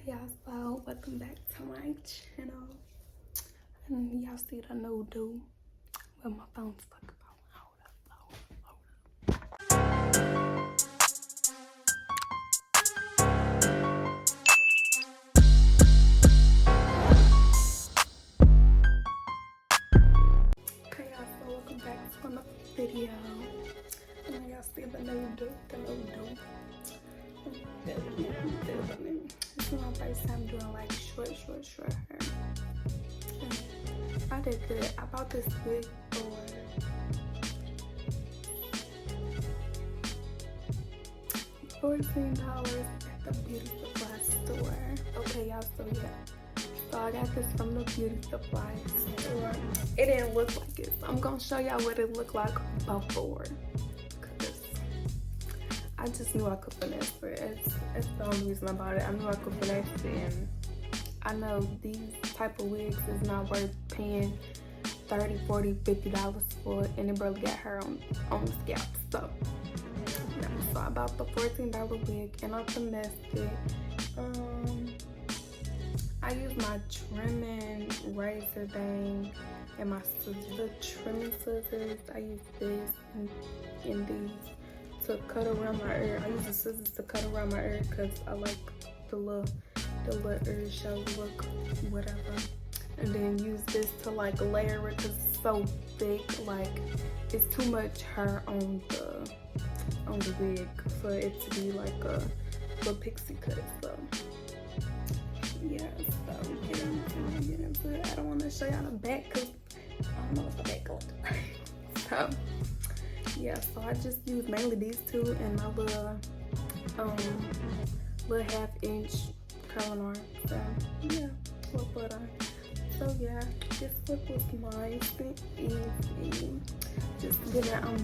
Y'all, so welcome back to my channel. And y'all see the new dude. Well, my phone's stuck about. Hold up. Okay, y'all, so welcome back to another video. And y'all see the new dude. This is my first time doing like short hair. I did good. I bought this wig for $14 at the beauty supply store. Okay, y'all, so yeah. So I got this from the beauty supply store. It didn't look like it. So I'm gonna show y'all what it looked like before. Cause I just knew I could finesse it. That's the only reason I bought it. I knew I could finesse it, and I know these type of wigs is not worth paying $30, $40, $50 for it, and it barely got hair on the scalp. So, yeah, so I bought the $14 wig and I finessed it. I used my trimming razor thing and my the trimming scissors. I used this and these to cut around my ear. I use the scissors to cut around my ear because I like the little ear show look, whatever. And then use this to like layer it because it's so thick. Like it's too much hair on the wig for it to be like a pixie cut. So yeah, so get into it. I don't want to show y'all the back because I don't know what the back looks like. So yeah, so I just used mainly these two and my little 1/2-inch curling arm. So yeah, little butt on. So yeah, this look was nice and easy. Just getting I'm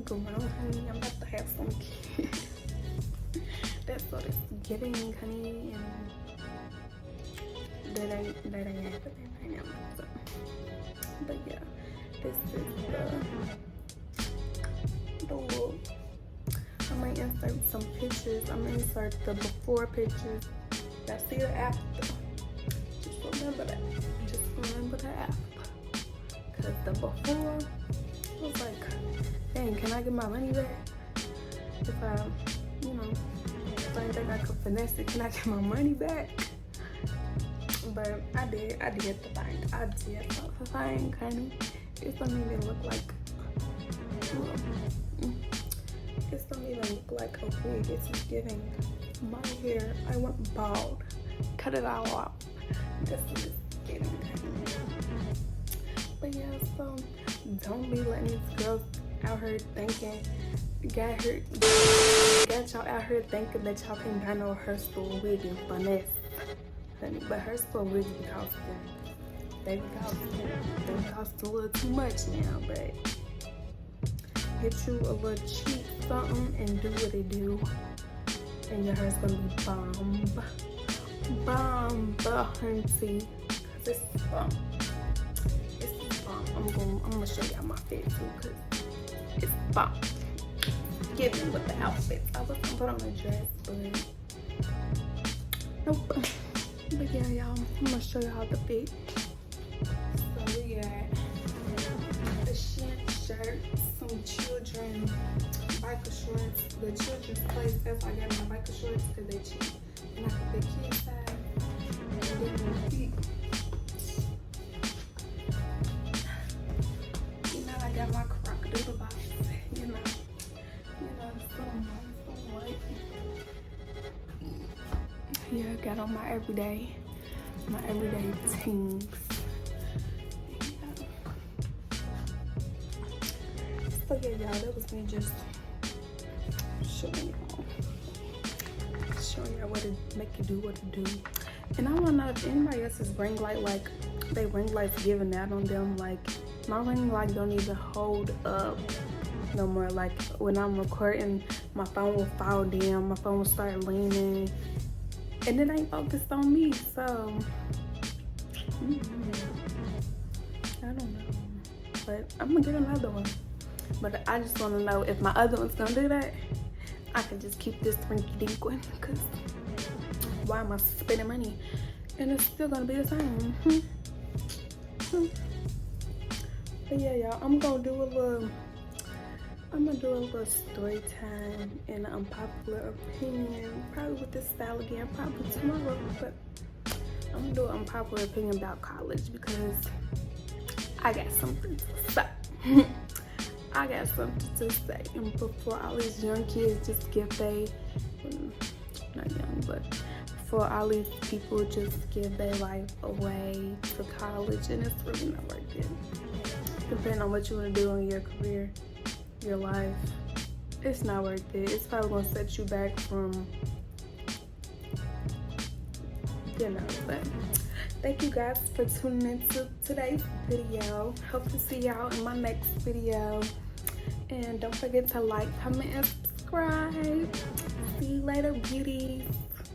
grown, honey. I'm about to have some kids. That's what it's giving, honey, and that ain't happening right now. So, but yeah, this is the look. I might insert some pictures. I'm gonna insert the before pictures. Y'all see the after. Just remember that. Just remember the after. Cause the before was like, dang, can I get my money back? If I, if I didn't think I could finesse it, can I get my money back? But I did the thing. I did the thing, honey. It don't even look like, it don't even look like a wig. It's just giving my hair. I went bald. Cut it all out. That's what it's giving, honey. But yeah, so don't be letting these girls out here thinking, got y'all out here thinking that y'all can buy no hair store wig and finesse, honey. But hair store wigs be costing, they cost a little too much now. But get you a little cheap something and do what it do, and your hair's gonna be bomb, hunty. Cause it's bomb. I'm gonna show y'all my fit too, cause it's bomb. Get me with the outfits. I was gonna put on a dress, but nope. But yeah, y'all, I'm gonna show y'all the fit. So we got the shin shirt, some children biker shorts. The children's place, that's why I got my biker shorts, cause they cheap. And I can fit kid size. And then my feet. I got my crocodile box, so white. Yeah, I got on my everyday teams. Yeah. So yeah, y'all, that was me just showing y'all what to make you do what to do. And I wanna know if anybody else's ring light, like they ring lights giving out on them, like my ring light don't even hold up no more. Like when I'm recording, my phone will fall down, my phone will start leaning, and it ain't focused on me. So I don't know, but I'm gonna get another one. But I just want to know if my other one's gonna do that. I can just keep this rinky dink going, because why am I spending money and it's still gonna be the same? But yeah, y'all, I'm gonna do a little story time and an unpopular opinion, probably with this style again, probably tomorrow. But I'm gonna do an unpopular opinion about college because I got something to say. I got something to say. And before all these young kids just give not young, but before all these people just give their life away to college, and it's really not worth it. Depending on what you want to do in your career, your life, it's not worth it. It's probably going to set you back from, but thank you guys for tuning into today's video. Hope to see y'all in my next video. And don't forget to like, comment, and subscribe. See you later, beauties.